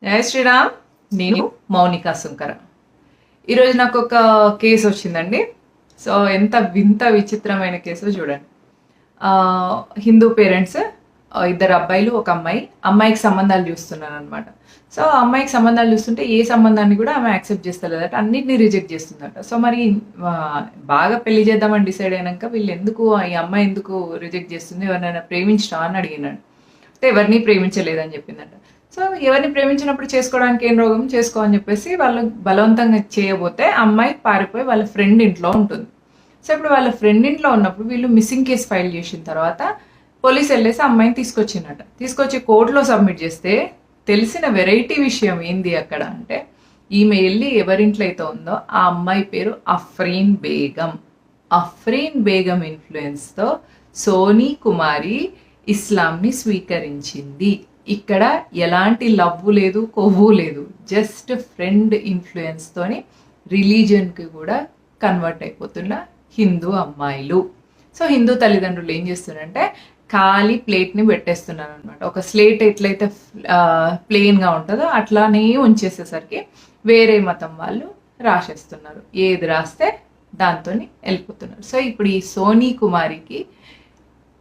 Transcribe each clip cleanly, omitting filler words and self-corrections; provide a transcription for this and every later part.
జై శ్రీరామ్. నేను మౌనిక సుంకర. ఈరోజు నాకు ఒక కేసు వచ్చిందండి. సో ఎంత వింత విచిత్రమైన కేసు చూడండి. హిందూ పేరెంట్స్, ఇద్దరు అబ్బాయిలు ఒక అమ్మాయి, అమ్మాయికి సంబంధాలు చూస్తున్నారు అనమాట. సో అమ్మాయికి సంబంధాలు చూస్తుంటే ఏ సంబంధాన్ని కూడా ఆమె యాక్సెప్ట్ చేస్తలేదట, అన్నిటిని రిజెక్ట్ చేస్తుందట. సో మరి బాగా పెళ్లి చేద్దామని డిసైడ్ అయినాక వీళ్ళు ఎందుకు, ఈ అమ్మాయి ఎందుకు రిజెక్ట్ చేస్తుంది, ఎవరినైనా ప్రేమించడా అని అడిగినాడు. అయితే ఎవరిని ప్రేమించలేదని చెప్పిందట. సో ఎవరిని ప్రేమించినప్పుడు చేసుకోవడానికి ఏం రోగం, చేసుకో అని చెప్పేసి వాళ్ళు బలవంతంగా చేయబోతే అమ్మాయి పారిపోయి వాళ్ళ ఫ్రెండ్ ఇంట్లో ఉంటుంది. సో ఇప్పుడు వాళ్ళ ఫ్రెండ్ ఇంట్లో ఉన్నప్పుడు వీళ్ళు మిస్సింగ్ కేసు ఫైల్ చేసిన తర్వాత పోలీస్ వెళ్ళేసి అమ్మాయిని తీసుకొచ్చిందట. తీసుకొచ్చి కోర్టులో సబ్మిట్ చేస్తే తెలిసిన వెరైటీ విషయం ఏంది అక్కడ అంటే, ఈమె వెళ్ళి ఎవరింట్లో అయితే ఉందో ఆ అమ్మాయి పేరు అఫ్రీన్ బేగం. అఫ్రీన్ బేగం ఇన్ఫ్లుయెన్స్తో సోనీ కుమారి ఇస్లాంని స్వీకరించింది. ఇక్కడ ఎలాంటి లవ్వు లేదు, కొవ్వు లేదు, జస్ట్ ఫ్రెండ్ ఇన్ఫ్లుయెన్స్తోని రిలీజియన్కి కూడా కన్వర్ట్ అయిపోతున్న హిందూ అమ్మాయిలు. సో హిందూ తల్లిదండ్రులు ఏం చేస్తున్నారంటే ఖాళీ ప్లేట్ని పెట్టేస్తున్నారు అనమాట. ఒక స్లేట్ ఎట్లయితే ప్లెయిన్గా ఉంటుందో అట్లానే ఉంచేసేసరికి వేరే మతం వాళ్ళు రాసేస్తున్నారు. ఏది రాస్తే దాంతో వెళ్ళిపోతున్నారు. సో ఇప్పుడు ఈ సోనీ కుమారికి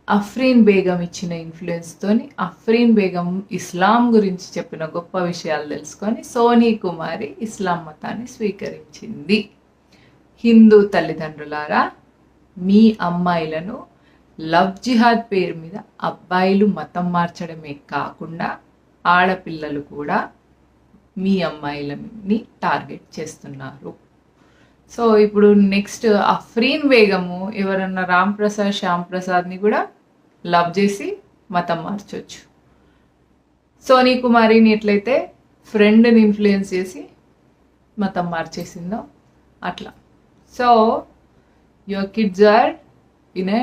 అఫ్రీన్ బేగం ఇచ్చిన ఇన్ఫ్లుయెన్స్తోని, అఫ్రీన్ బేగం ఇస్లాం గురించి చెప్పిన గొప్ప విషయాలు తెలుసుకొని సోనీ కుమారి ఇస్లాం మతాన్ని స్వీకరించింది. హిందూ తల్లిదండ్రులారా, మీ అమ్మాయిలను లవ్ జిహాద్ పేరు మీద అబ్బాయిలు మతం మార్చడమే కాకుండా ఆడపిల్లలు కూడా మీ అమ్మాయిలని టార్గెట్ చేస్తున్నారు. సో ఇప్పుడు నెక్స్ట్ అఫ్రీన్ బేగము ఎవరన్నా రామ్ ప్రసాద్, శ్యామ్ ప్రసాద్ని కూడా లవ్ చేసి మతం మార్చవచ్చు. సోనీ కుమారిని ఎట్లయితే ఫ్రెండ్ని ఇన్ఫ్లుయెన్స్ చేసి మతం మార్చేసిందో అట్లా. So your kids are in a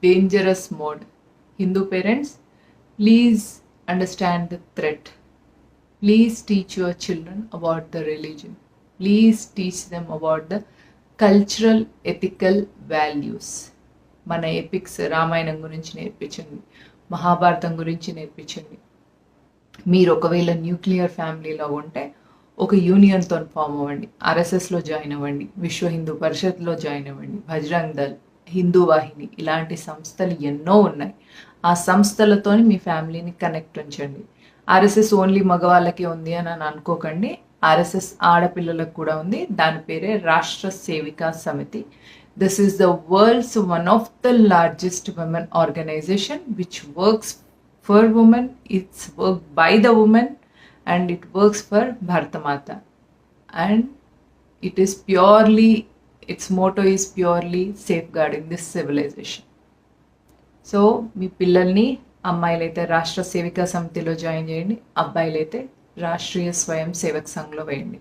dangerous mode. Hindu parents, please understand the threat. Please teach your children about the religion. Please teach them about the cultural, ethical values. మన ఎపిక్స్ రామాయణం గురించి నేర్పించండి, మహాభారతం గురించి నేర్పించండి. మీరు ఒకవేళ న్యూక్లియర్ ఫ్యామిలీలో ఉంటే ఒక యూనియన్తో ఫామ్ అవ్వండి, ఆర్ఎస్ఎస్లో జాయిన్ అవ్వండి, విశ్వ హిందూ పరిషత్లో జాయిన్ అవ్వండి, బజరంగ్ దళ్, హిందూ వాహిని, ఇలాంటి సంస్థలు ఎన్నో ఉన్నాయి. ఆ సంస్థలతో మీ ఫ్యామిలీని కనెక్ట్ ఉంచండి. ఆర్ఎస్ఎస్ ఓన్లీ మగవాళ్ళకే ఉంది అని అనుకోకండి. ఆర్ఎస్ఎస్ ఆడపిల్లలకు కూడా ఉంది. దాని పేరే Rashtra Sevika Samiti. This is the world's one of the largest women organization which works for women. It's work by the women and it works for Bharatmata. And it is purely, it's motto is purely safeguarding this civilization. So మీ పిల్లల్ని, అమ్మాయిలైతే రాష్ట్ర సేవికా సమితిలో join చేయండి, అబ్బాయిలైతే రాష్ట్రీయ స్వయం సేవక్ సంఘ్లో వేయండి.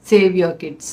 Save your kids.